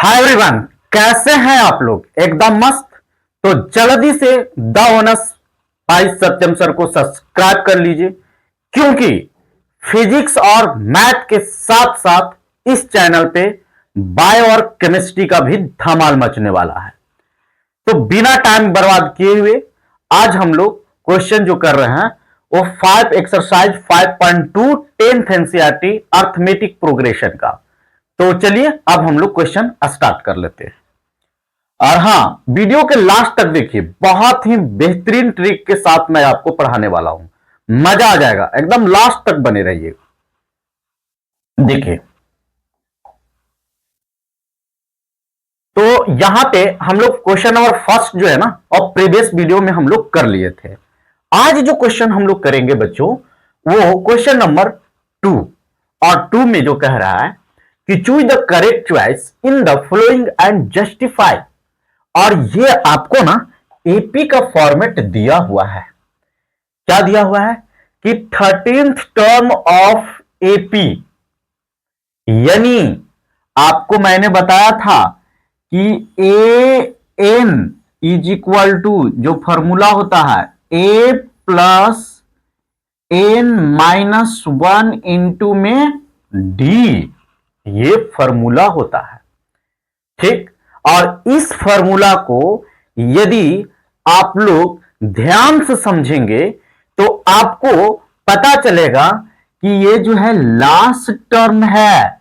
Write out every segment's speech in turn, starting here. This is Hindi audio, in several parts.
हाय एवरीवन, कैसे हैं आप लोग? एकदम मस्त। तो जल्दी से द ओनस भाई सत्यम सर को सब्सक्राइब कर लीजिए, क्योंकि फिजिक्स और मैथ के साथ साथ इस चैनल पे बायो और केमिस्ट्री का भी धमाल मचने वाला है। तो बिना टाइम बर्बाद किए हुए आज हम लोग क्वेश्चन जो कर रहे हैं वो 5 exercise 5.2 10th NCERT arithmetic progression का। तो चलिए अब हम लोग क्वेश्चन स्टार्ट कर लेते हैं। और हाँ, वीडियो के लास्ट तक देखिए, बहुत ही बेहतरीन ट्रिक के साथ मैं आपको पढ़ाने वाला हूं, मजा आ जाएगा, एकदम लास्ट तक बने रहिए। देखिए, तो यहां पे हम लोग क्वेश्चन नंबर फर्स्ट जो है ना, और प्रीवियस वीडियो में हम लोग कर लिए थे। आज जो क्वेश्चन हम लोग करेंगे बच्चों, वो क्वेश्चन नंबर 2, और 2 में जो कह रहा है कि choose the correct choice in the following and justify. और ये आपको ना एपी का फॉर्मेट दिया हुआ है। क्या दिया हुआ है कि 13th टर्म ऑफ एपी, यानी आपको मैंने बताया था कि A N is equal to जो फॉर्मूला होता है ए प्लस एन माइनस 1 इंटू में डी, ये फॉर्मूला होता है। ठीक, और इस फॉर्मूला को यदि आप लोग ध्यान से समझेंगे तो आपको पता चलेगा कि ये जो है लास्ट टर्म है,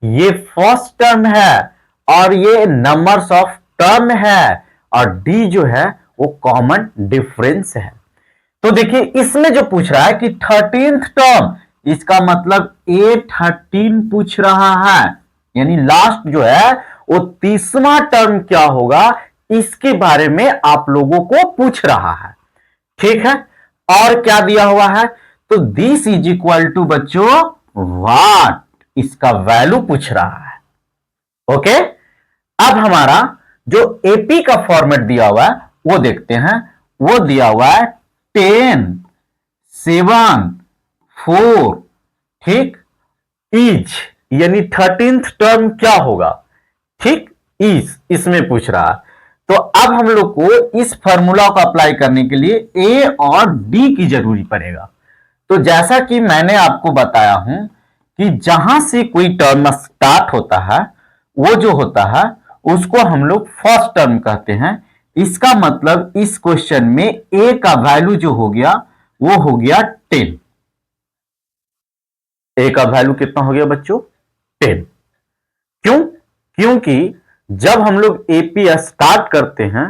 ये फर्स्ट टर्म है, और ये नंबर्स ऑफ टर्म है, और डी जो है वो कॉमन डिफरेंस है। तो देखिए, इसमें जो पूछ रहा है कि 13th टर्म, इसका मतलब A13 पूछ रहा है, यानी लास्ट जो है वो 30वां टर्म क्या होगा, इसके बारे में आप लोगों को पूछ रहा है। ठीक है, और क्या दिया हुआ है, तो दिस इज इक्वल टू बच्चों व्हाट, इसका वैल्यू पूछ रहा है। ओके, अब हमारा जो एपी का फॉर्मेट दिया हुआ है वो देखते हैं। वो दिया हुआ है 10, 7, 4, ठीक, इज, यानी 13th टर्म क्या होगा, ठीक, इसमें पूछ रहा है। तो अब हम लोग को इस फॉर्मूला को अप्लाई करने के लिए ए और डी की जरूरी पड़ेगा। तो जैसा कि मैंने आपको बताया हूं कि जहां से कोई टर्म स्टार्ट होता है वो जो होता है उसको हम लोग फर्स्ट टर्म कहते हैं। इसका मतलब इस क्वेश्चन में ए का वैल्यू जो हो गया वो हो गया 10। ए का वैल्यू कितना हो गया बच्चों? 10। क्यों? क्योंकि जब हम लोग एपी स्टार्ट करते हैं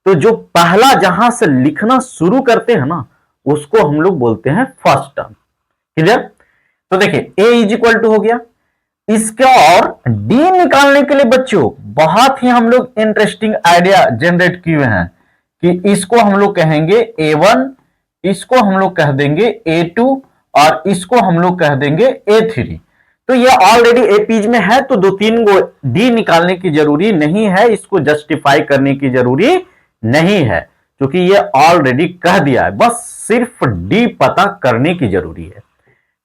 तो जो पहला जहां से लिखना शुरू करते हैं ना, उसको हम लोग बोलते हैं फर्स्ट टर्म। क्लियर? तो देखिए, ए इज इक्वल टू हो गया। इसका और डी निकालने के लिए बच्चों बहुत ही हम लोग इंटरेस्टिंग आइडिया जनरेट किए हैं कि इसको हम लोग कहेंगे A1, इसको हम लोग कह देंगे A2, और इसको हम लोग कह देंगे A3। तो ये ऑलरेडी एपीज में है, तो 2-3 गो डी निकालने की जरूरी नहीं है, इसको जस्टिफाई करने की जरूरी नहीं है, क्योंकि ये ऑलरेडी कह दिया है, बस सिर्फ डी पता करने की जरूरी है।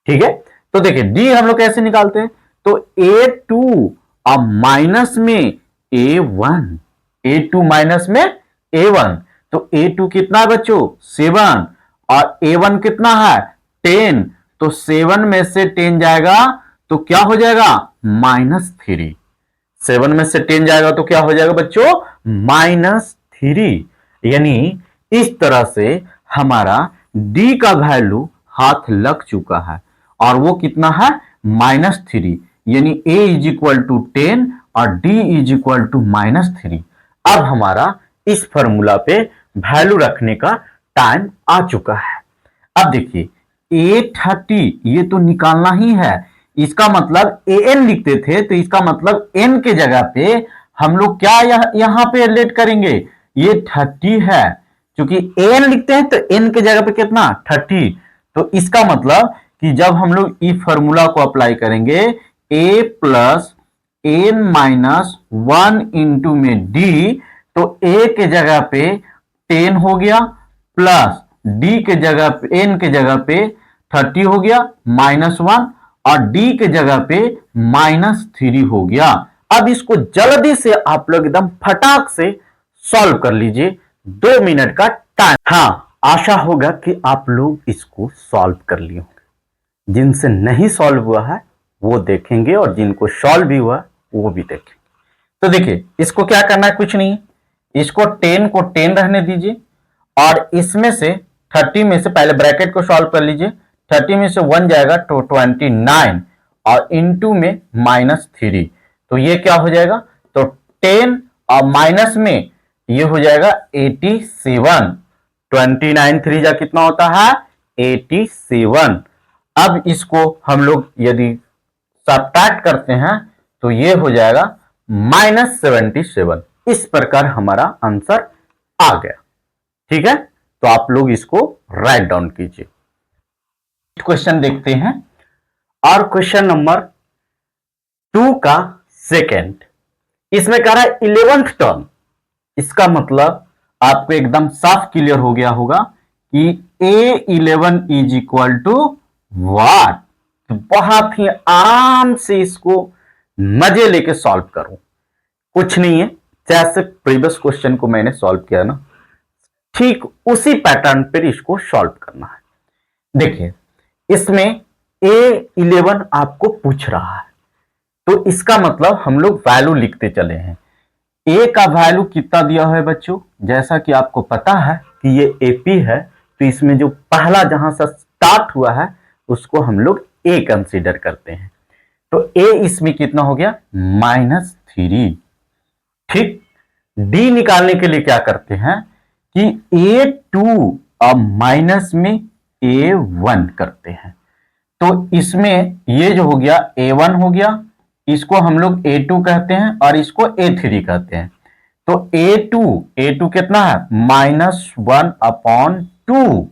ठीक है, तो देखिए डी हम लोग कैसे निकालते हैं, तो A2 और माइनस में A1, A2 माइनस में A1, तो A2 कितना है बच्चों? 7, और A1 कितना है? 10, तो 7 में से 10 जाएगा तो क्या हो जाएगा? -3। 7 में से 10 जाएगा तो क्या हो जाएगा बच्चों? -3। यानी इस तरह से हमारा डी का वैल्यू हाथ लग चुका है, और वो कितना है? -3, यानी a इज इक्वल टू 10 और d इज इक्वल टू -3। अब हमारा इस फॉर्मूला पे वैल्यू रखने का टाइम आ चुका है। अब देखिए, A30 ये तो निकालना ही है, इसका मतलब an लिखते थे, तो इसका मतलब n के जगह पे हम लोग क्या यहां पे लेट करेंगे? ये 30 है, क्योंकि an लिखते हैं तो n के जगह पे कितना? 30। तो इसका मतलब कि जब हम लोग इस फॉर्मूला को अप्लाई करेंगे a plus n minus 1 into में d, तो a के जगह पे 10 हो गया, प्लस d के जगह पे, n के जगह पे 30 हो गया -1, और d के जगह पे -3 हो गया। अब इसको जल्दी से आप लोग एकदम फटाक से सॉल्व कर लीजिए, 2 मिनट का टाइम। हाँ, आशा होगा कि आप लोग इसको सॉल्व कर लिए होंगे। जिनसे नहीं सॉल्व हुआ है वो देखेंगे और जिनको सॉल्व भी हुआ वो भी देखेंगे। तो देखिए, इसको क्या करना है, कुछ नहीं, इसको 10 को 10 रहने दीजिए और इसमें से 30 में से पहले ब्रैकेट को सॉल्व कर लीजिए। 30 में से 1 जाएगा तो 29 और इनटू में -3, तो ये क्या हो जाएगा, तो 10 और माइनस में ये हो जाएगा 87। 29 3 जा कितना होता है, 87। अब इसको हम लोग यदि सब्ट्रैक्ट करते हैं तो ये हो जाएगा -77। इस प्रकार हमारा आंसर आ गया। ठीक है, तो आप लोग इसको राइट डाउन कीजिए। क्वेश्चन देखते हैं, और क्वेश्चन नंबर 2 का सेकेंड, इसमें कह रहा है 11th टर्म। इसका मतलब आपको एकदम साफ क्लियर हो गया होगा कि A11 is equal to what. बहुत ही आराम से इसको मजे लेके सॉल्व करो, कुछ नहीं है, जैसे प्रीवियस क्वेश्चन को मैंने सॉल्व किया ना, ठीक उसी पैटर्न पर इसको सॉल्व करना है। देखिए, इसमें A11 आपको पूछ रहा है, तो इसका मतलब हम लोग वैल्यू लिखते चले हैं। A का वैल्यू कितना दिया है बच्चों, जैसा कि आपको पता है कि ये AP है, तो इसमें जो पहला जहां से स्टार्ट हुआ है उसको हम लोग A कंसीडर करते हैं। तो A इसमें कितना हो गया, -3। ठीक, D निकालने के लिए क्या करते हैं कि A2 और माइनस में A1 करते हैं। तो इसमें ये जो हो गया A1 हो गया, इसको हम लोग A2 कहते हैं और इसको A3 कहते हैं। तो A2 कितना है, -1/2,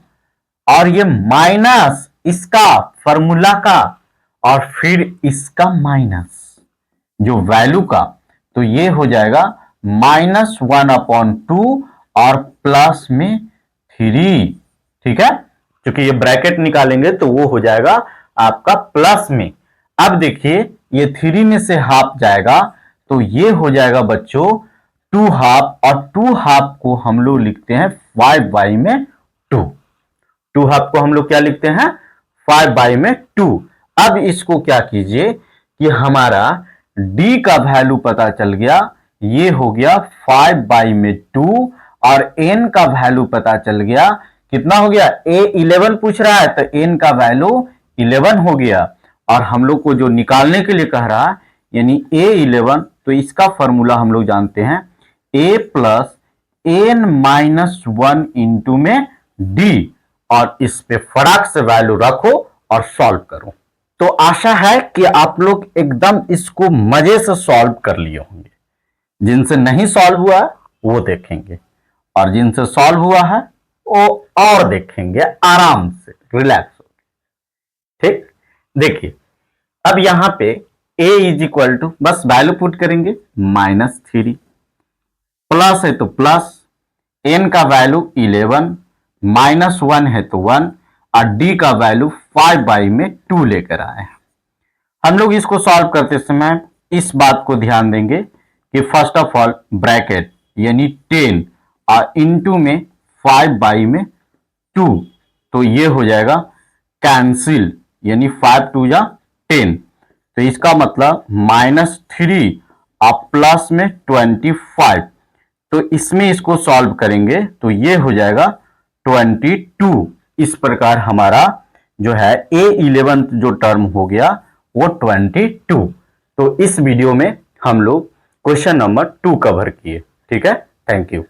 और ये माइनस इसका फॉर्मूला का और फिर इसका माइनस जो वैल्यू का, तो ये हो जाएगा -1/2 और प्लस में 3। ठीक है, क्योंकि ये ब्रैकेट निकालेंगे तो वो हो जाएगा आपका प्लस में। अब देखिए, ये 3 में से हाफ जाएगा तो ये हो जाएगा बच्चों 2 हाफ, और 2 हाफ को हम लोग लिखते हैं 5/2। 2 हाफ को हम लोग क्या लिखते हैं, 5/2। अब इसको क्या कीजिए कि हमारा D का वैल्यू पता चल गया, ये हो गया 5/2, और N का वैल्यू पता चल गया, कितना हो गया, A11 पूछ रहा है तो N का वैल्यू 11 हो गया, और हम लोग को जो निकालने के लिए कह रहा है यानी A11, तो इसका फॉर्मूला हम लोग जानते हैं, A + N-1 इंटू में D, और इस पे फटाक से वैल्यू रखो और सॉल्व करो। तो आशा है कि आप लोग एकदम इसको मजे से सॉल्व कर लिए होंगे। जिनसे नहीं सॉल्व हुआ वो देखेंगे, और जिनसे सॉल्व हुआ है वो और देखेंगे आराम से, रिलैक्स होकर। ठीक, देखिए, अब यहां पे A इज इक्वल टू, बस वैल्यू पुट करेंगे -3, प्लस है तो प्लस, N का वैल्यू 11, -1 है तो 1, और D का वैल्यू 5/2 लेकर आए हैं। हम लोग इसको सॉल्व करते समय इस बात को ध्यान देंगे कि फर्स्ट ऑफ ऑल ब्रैकेट यानी 10 और इनटू में 5/2, तो ये हो जाएगा कैंसिल, यानी 5 2 जा 10, तो इसका मतलब -3 और प्लस में 25, तो इसमें इसको सॉल्व करेंगे तो ये हो जाएगा 22। इस प्रकार हमारा जो है A11 जो टर्म हो गया वो 22। तो इस वीडियो में हम लोग क्वेश्चन नंबर 2 कवर किए। ठीक है, थैंक यू।